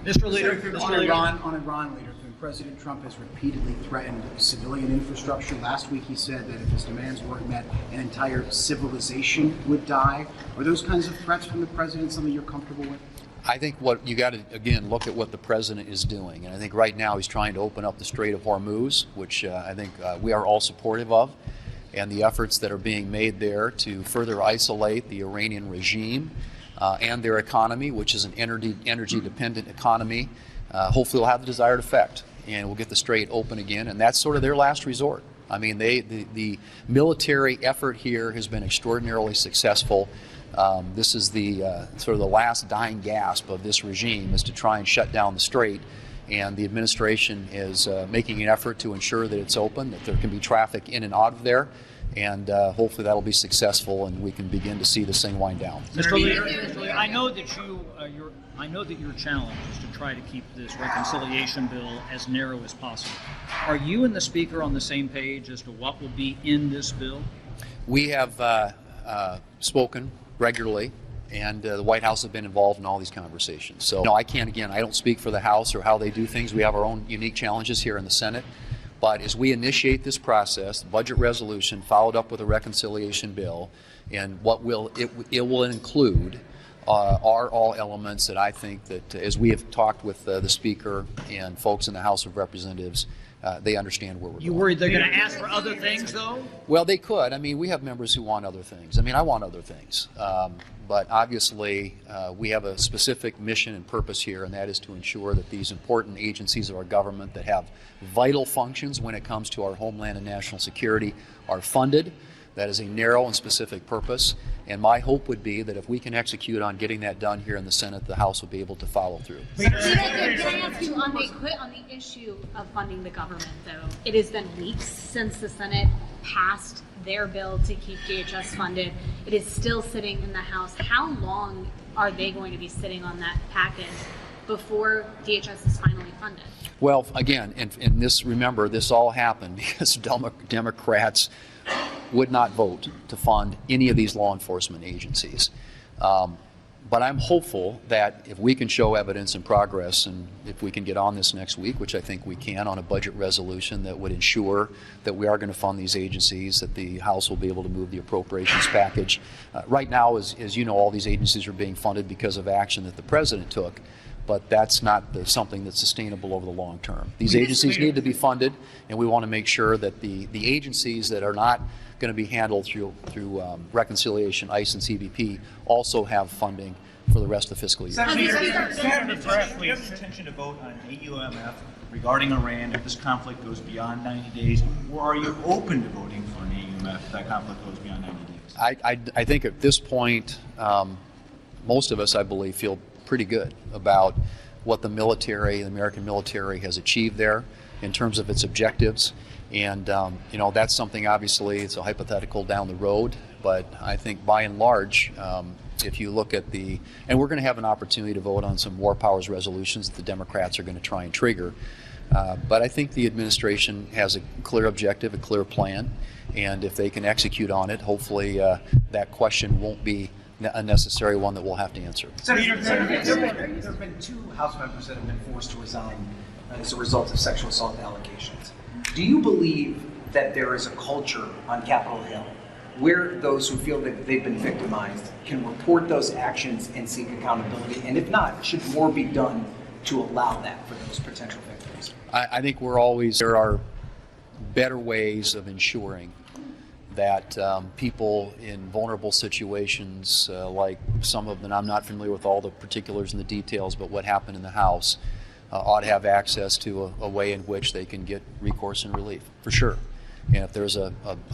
Mr. Leader, On Iran, Leader Thune, President Trump has repeatedly threatened civilian infrastructure. Last week he said that if his demands weren't met, an entire civilization would die. Are those kinds of threats from the president something you're comfortable with? I think what you got to, again, look at what the president is doing. And I think right now he's trying to open up the Strait of Hormuz, which I think we are all supportive of, and the efforts that are being made there to further isolate the Iranian regime and their economy, which is an energy-dependent economy. Hopefully will have the desired effect, and we'll get the strait open again, and that's sort of their last resort. I mean, the military effort here has been extraordinarily successful. This is the sort of the last dying gasp of this regime, is to try and shut down the strait, and the administration is making an effort to ensure that it's open, that there can be traffic in and out of there, and hopefully that'll be successful, and we can begin to see this thing wind down. Mr. Leader, I know that your challenge is to try to keep this reconciliation bill as narrow as possible. Are you and the Speaker on the same page as to what will be in this bill? We have spoken regularly, and the White House has been involved in all these conversations. So no, I don't speak for the House or how they do things. We have our own unique challenges here in the Senate. But as we initiate this process, the budget resolution followed up with a reconciliation bill, and what it will include are all elements that I think that, as we have talked with the Speaker and folks in the House of Representatives, they understand where we're going. You worried they're going to ask for other things, though? Well, they could. I mean, we have members who want other things. I mean, I want other things. But obviously, we have a specific mission and purpose here, and that is to ensure that these important agencies of our government that have vital functions when it comes to our homeland and national security are funded. That is a narrow and specific purpose, and my hope would be that if we can execute on getting that done here in the Senate, the House will be able to follow through. Can I ask you on the issue of funding the government, though? It has been weeks since the Senate passed their bill to keep DHS funded. It is still sitting in the House. How long are they going to be sitting on that package before DHS is finally funded? Well, again, and this, remember, this all happened because Democrats would not vote to fund any of these law enforcement agencies. But I'm hopeful that if we can show evidence and progress, and if we can get on this next week, which I think we can, on a budget resolution that would ensure that we are going to fund these agencies, that the House will be able to move the appropriations package. Right now, as you know, all these agencies are being funded because of action that the President took, but that's not something that's sustainable over the long term. These agencies need to be funded, and we want to make sure that the agencies that are not going to be handled through reconciliation, ICE and CBP, also have funding for the rest of the fiscal year. Senator, do you have intention to vote on AUMF regarding Iran if this conflict goes beyond 90 days, or are you open to voting for an AUMF if that conflict goes beyond 90 days? I think at this point, most of us, I believe, feel pretty good about what the military, the American military, has achieved there in terms of its objectives. And, that's something, obviously, it's a hypothetical down the road, but I think by and large, if you look at and we're going to have an opportunity to vote on some war powers resolutions that the Democrats are going to try and trigger. But I think the administration has a clear objective, a clear plan, and if they can execute on it, hopefully that question won't be a necessary one that we'll have to answer. Senator, there have been two House members that have been forced to resign as a result of sexual assault allegations. Do you believe that there is a culture on Capitol Hill where those who feel that they've been victimized can report those actions and seek accountability? And if not, should more be done to allow that for those potential victims? I think there are better ways of ensuring that people in vulnerable situations, like some of them, I'm not familiar with all the particulars and the details, but what happened in the House, ought to have access to a way in which they can get recourse and relief, for sure. And if there's a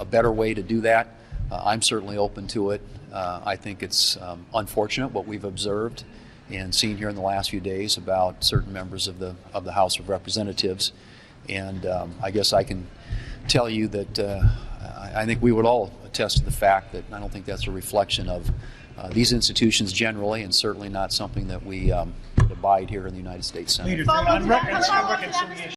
better way to do that, I'm certainly open to it. I think it's unfortunate what we've observed and seen here in the last few days about certain members of the House of Representatives. And I guess I can tell you that I think we would all attest to the fact that I don't think that's a reflection of these institutions generally, and certainly not something that we would abide here in the United States Senate. On reconciliation.